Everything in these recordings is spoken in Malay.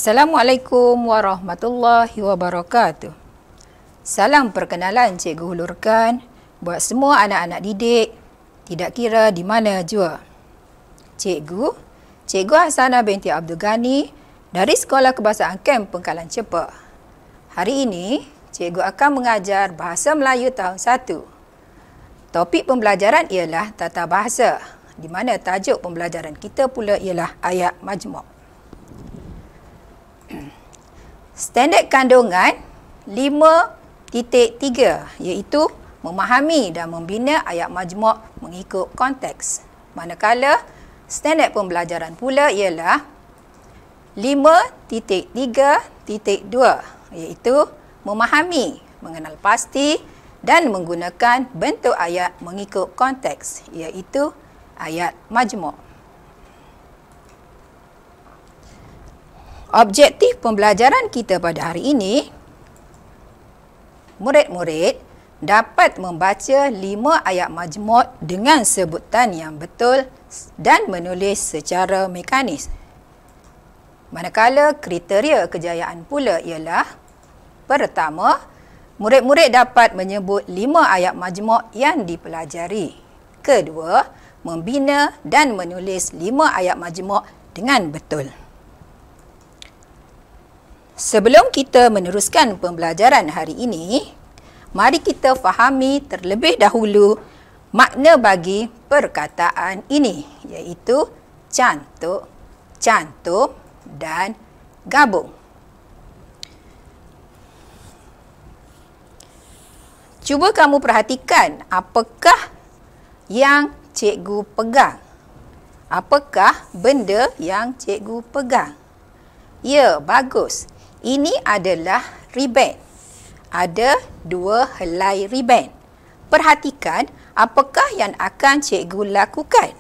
Assalamualaikum warahmatullahi wabarakatuh. Salam perkenalan Cikgu hulurkan buat semua anak-anak didik, tidak kira di mana jua. Cikgu Hasanah binti Abdul Ghani dari Sekolah Kebahasaan Kem Pengkalan Cepak. Hari ini, Cikgu akan mengajar Bahasa Melayu tahun 1. Topik pembelajaran ialah tata bahasa, di mana tajuk pembelajaran kita pula ialah ayat majmuk. Standard kandungan 5.3 iaitu memahami dan membina ayat majmuk mengikut konteks. Manakala standard pembelajaran pula ialah 5.3.2 iaitu memahami, mengenal pasti dan menggunakan bentuk ayat mengikut konteks iaitu ayat majmuk. Objektif pembelajaran kita pada hari ini, murid-murid dapat membaca 5 ayat majmuk dengan sebutan yang betul dan menulis secara mekanis. Manakala kriteria kejayaan pula ialah: pertama, murid-murid dapat menyebut 5 ayat majmuk yang dipelajari. Kedua, membina dan menulis 5 ayat majmuk dengan betul. Sebelum kita meneruskan pembelajaran hari ini, mari kita fahami terlebih dahulu makna bagi perkataan ini, iaitu cantuk, cantum dan gabung. Cuba kamu perhatikan apakah yang cikgu pegang. Apakah benda yang cikgu pegang? Ya, bagus. Ini adalah ribbon. Ada 2 helai ribbon. Perhatikan apakah yang akan cikgu lakukan.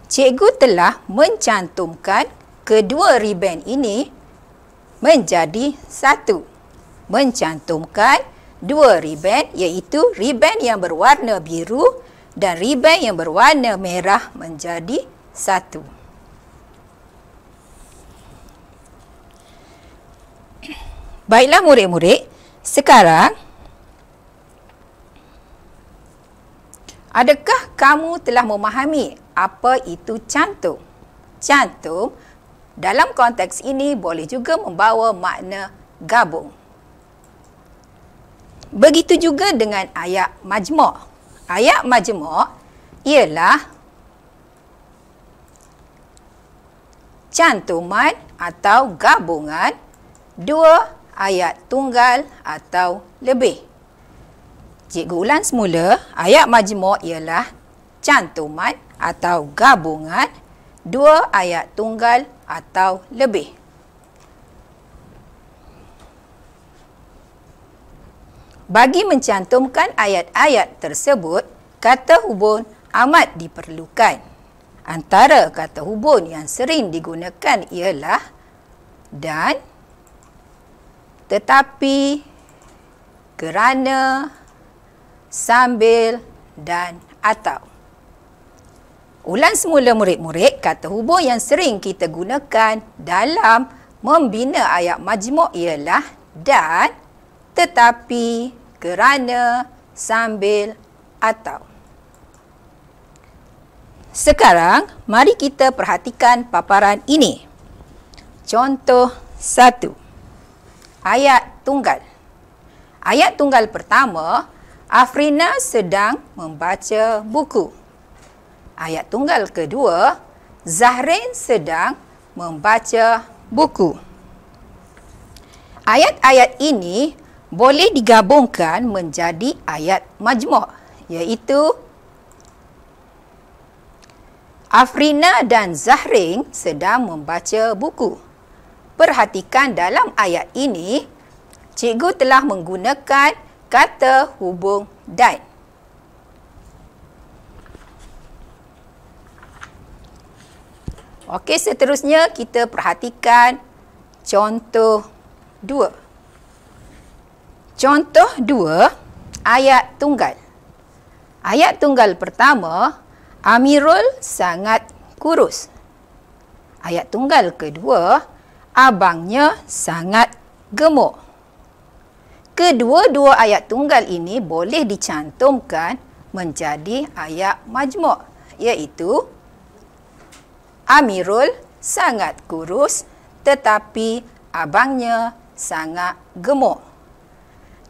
Cikgu telah mencantumkan kedua ribbon ini menjadi satu. Mencantumkan 2 ribbon iaitu ribbon yang berwarna biru dan ribbon yang berwarna merah menjadi satu. Baiklah murid-murid, sekarang adakah kamu telah memahami apa itu cantum? Cantum dalam konteks ini boleh juga membawa makna gabung. Begitu juga dengan ayat majmuk. Ayat majmuk ialah cantuman atau gabungan 2 ayat tunggal atau lebih. Cikgu ulang semula, ayat majmuk ialah cantuman atau gabungan 2 ayat tunggal atau lebih. Bagi mencantumkan ayat-ayat tersebut, kata hubung amat diperlukan. Antara kata hubung yang sering digunakan ialah dan, tetapi, kerana, sambil dan atau. Ulang semula murid-murid, kata hubung yang sering kita gunakan dalam membina ayat majmuk ialah dan, tetapi, kerana, sambil, atau. Sekarang, mari kita perhatikan paparan ini. Contoh 1. Ayat tunggal. Ayat tunggal pertama, Afrina sedang membaca buku. Ayat tunggal kedua, Zahrin sedang membaca buku. Ayat-ayat ini boleh digabungkan menjadi ayat majmuk, iaitu Afrina dan Zahrin sedang membaca buku. Perhatikan dalam ayat ini, cikgu telah menggunakan kata hubung dan. Okey, seterusnya kita perhatikan contoh 2. Contoh 2, ayat tunggal. Ayat tunggal pertama, Amirul sangat kurus. Ayat tunggal kedua, abangnya sangat gemuk. Kedua-dua ayat tunggal ini boleh dicantumkan menjadi ayat majmuk, iaitu Amirul sangat kurus tetapi abangnya sangat gemuk.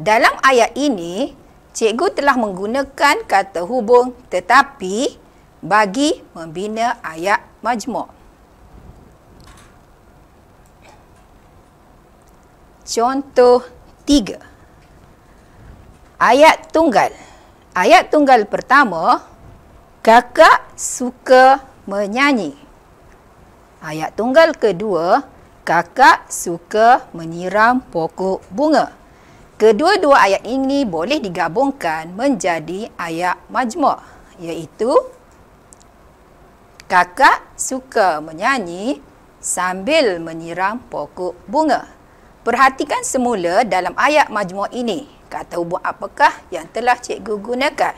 Dalam ayat ini, cikgu telah menggunakan kata hubung tetapi bagi membina ayat majmuk. Contoh 3. Ayat tunggal. Ayat tunggal pertama, kakak suka menyanyi. Ayat tunggal kedua, kakak suka menyiram pokok bunga. Kedua-dua ayat ini boleh digabungkan menjadi ayat majmuk, iaitu kakak suka menyanyi sambil menyiram pokok bunga. Perhatikan semula dalam ayat majmuk ini, kata hubung apakah yang telah cikgu gunakan?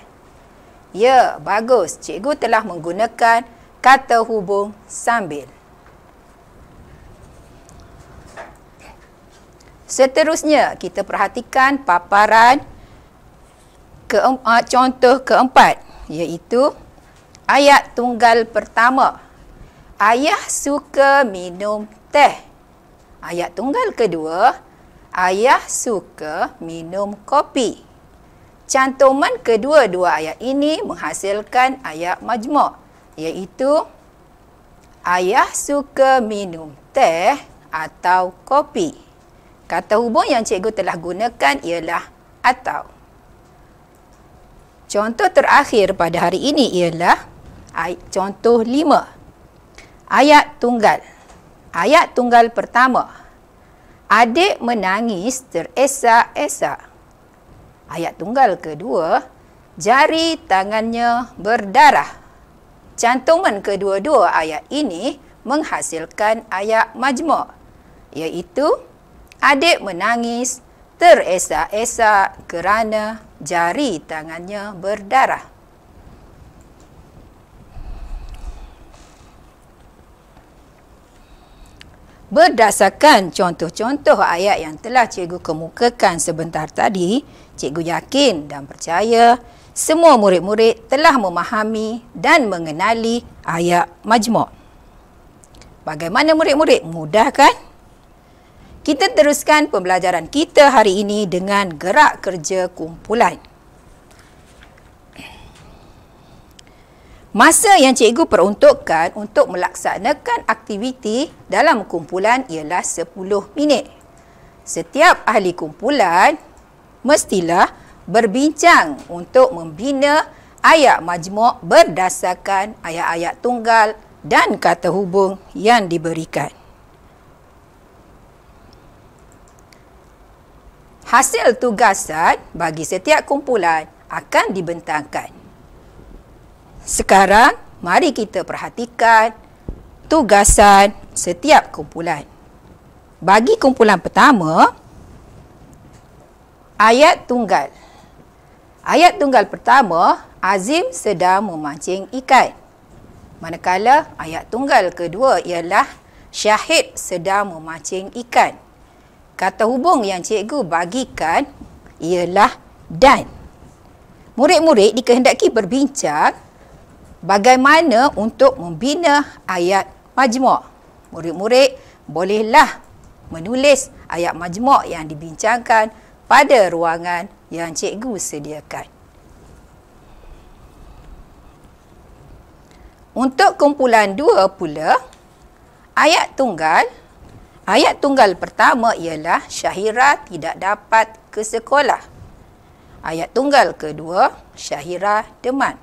Ya, bagus. Cikgu telah menggunakan kata hubung sambil. Seterusnya, kita perhatikan paparan contoh keempat, iaitu ayat tunggal pertama. Ayah suka minum teh. Ayat tunggal kedua, ayah suka minum kopi. Cantuman kedua-dua ayat ini menghasilkan ayat majmuk, iaitu ayah suka minum teh atau kopi. Kata hubung yang cikgu telah gunakan ialah atau. Contoh terakhir pada hari ini ialah contoh 5. Ayat tunggal. Ayat tunggal pertama. Adik menangis teresak-esak. Ayat tunggal kedua. Jari tangannya berdarah. Cantuman kedua-dua ayat ini menghasilkan ayat majmuk, iaitu adik menangis teresak-esak kerana jari tangannya berdarah. Berdasarkan contoh-contoh ayat yang telah cikgu kemukakan sebentar tadi, cikgu yakin dan percaya semua murid-murid telah memahami dan mengenali ayat majmuk. Bagaimana murid-murid? Mudah kan? Kita teruskan pembelajaran kita hari ini dengan gerak kerja kumpulan. Masa yang cikgu peruntukkan untuk melaksanakan aktiviti dalam kumpulan ialah 10 minit. Setiap ahli kumpulan mestilah berbincang untuk membina ayat majmuk berdasarkan ayat-ayat tunggal dan kata hubung yang diberikan. Hasil tugasan bagi setiap kumpulan akan dibentangkan. Sekarang, mari kita perhatikan tugasan setiap kumpulan. Bagi kumpulan pertama, ayat tunggal. Ayat tunggal pertama, Azim sedang memancing ikan. Manakala ayat tunggal kedua ialah Syahid sedang memancing ikan. Kata hubung yang cikgu bagikan ialah dan. Murid-murid dikehendaki berbincang bagaimana untuk membina ayat majmuk. Murid-murid bolehlah menulis ayat majmuk yang dibincangkan pada ruangan yang cikgu sediakan. Untuk kumpulan 2 pula, ayat tunggal. Ayat tunggal pertama ialah Syahira tidak dapat ke sekolah. Ayat tunggal kedua, Syahira demam.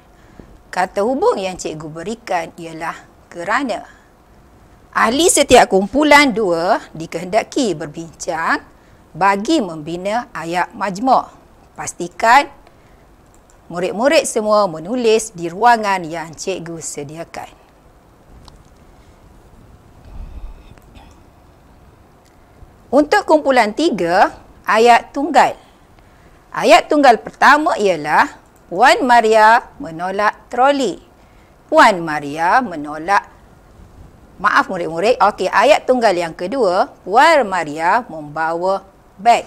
Kata hubung yang cikgu berikan ialah kerana. Ahli setiap kumpulan 2 dikehendaki berbincang bagi membina ayat majmuk. Pastikan murid-murid semua menulis di ruangan yang cikgu sediakan. Untuk kumpulan 3, ayat tunggal. Ayat tunggal pertama ialah Puan Maria menolak troli. Puan Maria menolak, maaf murid-murid, okey, ayat tunggal yang kedua, Puan Maria membawa beg.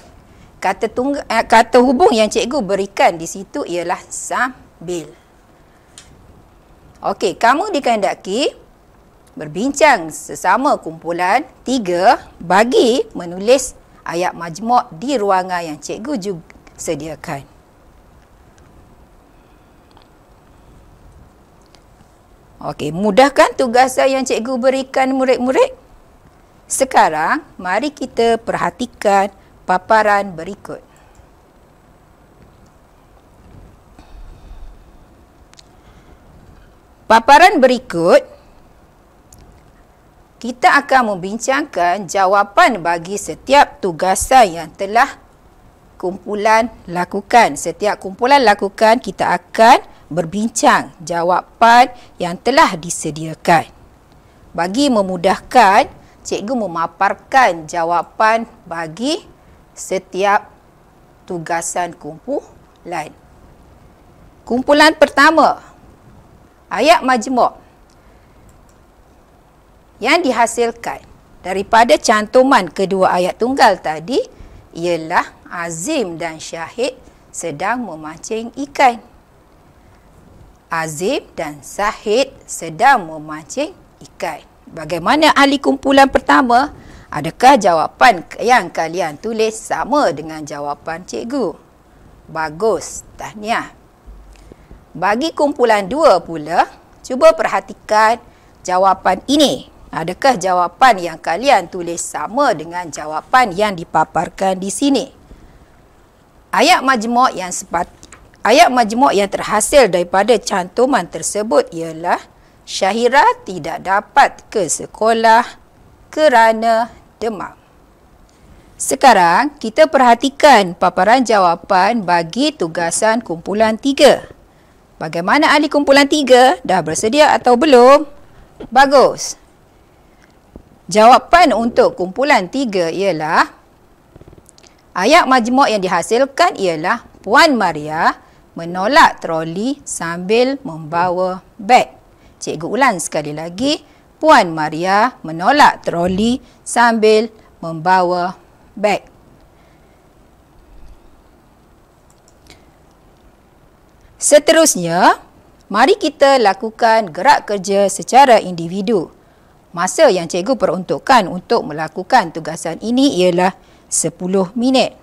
Kata hubung yang cikgu berikan di situ ialah sambil. Okey, kamu dikehendaki berbincang sesama kumpulan 3 bagi menulis ayat majmuk di ruangan yang cikgu juga sediakan. Okey, mudahkan tugasan yang cikgu berikan murid-murid? Sekarang, mari kita perhatikan paparan berikut. Paparan berikut, kita akan membincangkan jawapan bagi setiap tugasan yang telah kumpulan lakukan. Setiap kumpulan lakukan, kita akan berbincang jawapan yang telah disediakan. Bagi memudahkan, cikgu memaparkan jawapan bagi setiap tugasan kumpulan. Kumpulan pertama, ayat majmuk yang dihasilkan daripada cantuman kedua ayat tunggal tadi ialah Azim dan Syahid sedang memancing ikan. Azim dan Syahid sedang memancing ikan. Bagaimana ahli kumpulan pertama? Adakah jawapan yang kalian tulis sama dengan jawapan cikgu? Bagus, tahniah. Bagi kumpulan 2 pula, cuba perhatikan jawapan ini. Adakah jawapan yang kalian tulis sama dengan jawapan yang dipaparkan di sini? Ayat majmuk yang terhasil daripada cantuman tersebut ialah Syahira tidak dapat ke sekolah kerana demam. Sekarang kita perhatikan paparan jawapan bagi tugasan kumpulan 3. Bagaimana ahli kumpulan 3? Dah bersedia atau belum? Bagus. Jawapan untuk kumpulan 3 ialah ayat majmuk yang dihasilkan ialah Puan Maria menolak troli sambil membawa beg. Cikgu ulang sekali lagi. Puan Maria menolak troli sambil membawa beg. Seterusnya, mari kita lakukan gerak kerja secara individu. Masa yang cikgu peruntukkan untuk melakukan tugasan ini ialah 10 minit.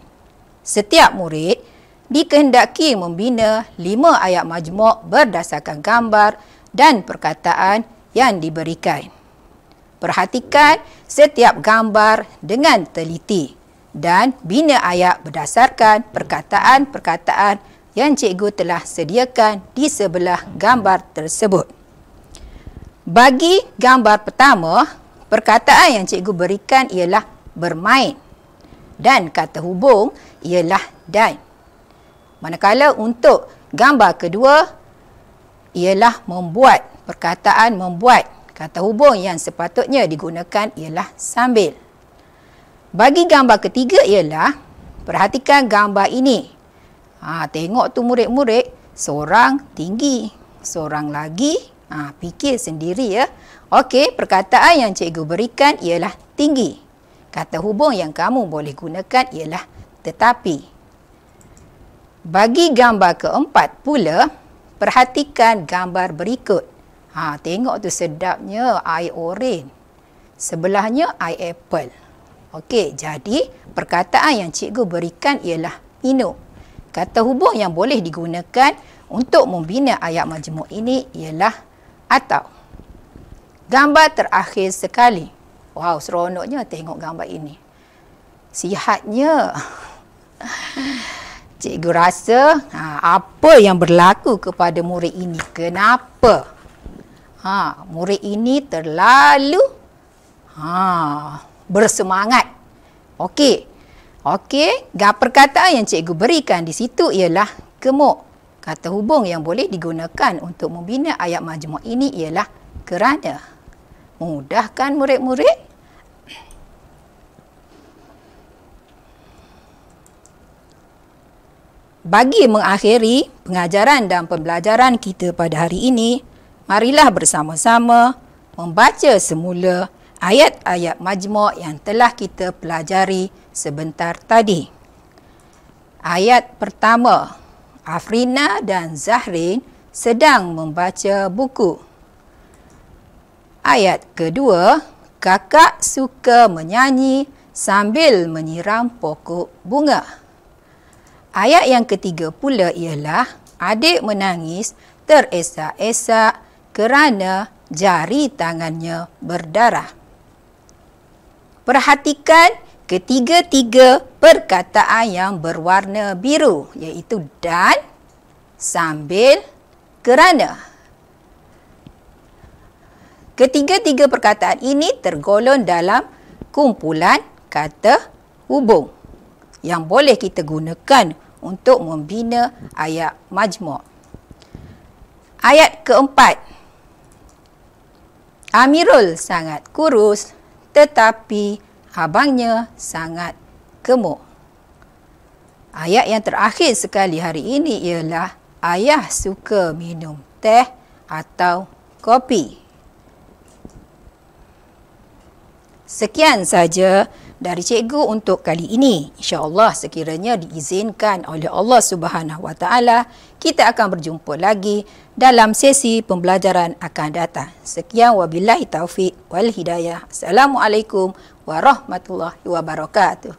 Setiap murid dikehendaki membina 5 ayat majmuk berdasarkan gambar dan perkataan yang diberikan. Perhatikan setiap gambar dengan teliti dan bina ayat berdasarkan perkataan-perkataan yang cikgu telah sediakan di sebelah gambar tersebut. Bagi gambar pertama, perkataan yang cikgu berikan ialah bermain dan kata hubung ialah dan. Manakala untuk gambar kedua ialah membuat, perkataan membuat. Kata hubung yang sepatutnya digunakan ialah sambil. Bagi gambar ketiga ialah, perhatikan gambar ini. Tengok tu murid-murid, seorang tinggi, seorang lagi, fikir sendiri ya. Okey, perkataan yang cikgu berikan ialah tinggi. Kata hubung yang kamu boleh gunakan ialah tetapi. Bagi gambar keempat pula, perhatikan gambar berikut. Tengok tu sedapnya air oren. Sebelahnya air apple. Okey, jadi perkataan yang cikgu berikan ialah minum. Kata hubung yang boleh digunakan untuk membina ayat majmuk ini ialah atau. Gambar terakhir sekali. Wow, seronoknya tengok gambar ini. Sihatnya. Cikgu rasa apa yang berlaku kepada murid ini? Kenapa? Murid ini terlalu bersemangat. Okey. Perkataan yang cikgu berikan di situ ialah gemuk. Kata hubung yang boleh digunakan untuk membina ayat majmuk ini ialah kerana. Mudahkan murid-murid? Bagi mengakhiri pengajaran dan pembelajaran kita pada hari ini, marilah bersama-sama membaca semula ayat-ayat majmuk yang telah kita pelajari sebentar tadi. Ayat pertama, Afrina dan Zahrin sedang membaca buku. Ayat kedua, kakak suka menyanyi sambil menyiram pokok bunga. Ayat yang ketiga pula ialah adik menangis teresak-esak kerana jari tangannya berdarah. Perhatikan ketiga-tiga perkataan yang berwarna biru, iaitu dan, sambil, kerana. Ketiga-tiga perkataan ini tergolong dalam kumpulan kata hubung yang boleh kita gunakan untuk membina ayat majmuk. Ayat keempat. Amirul sangat kurus tetapi abangnya sangat gemuk. Ayat yang terakhir sekali hari ini ialah ayah suka minum teh atau kopi. Sekian saja dari cikgu untuk kali ini. InsyaAllah sekiranya diizinkan oleh Allah Subhanahu Wa Taala, kita akan berjumpa lagi dalam sesi pembelajaran akan datang. Sekian, wabillahi taufiq wal hidayah. Assalamualaikum warahmatullahi wabarakatuh.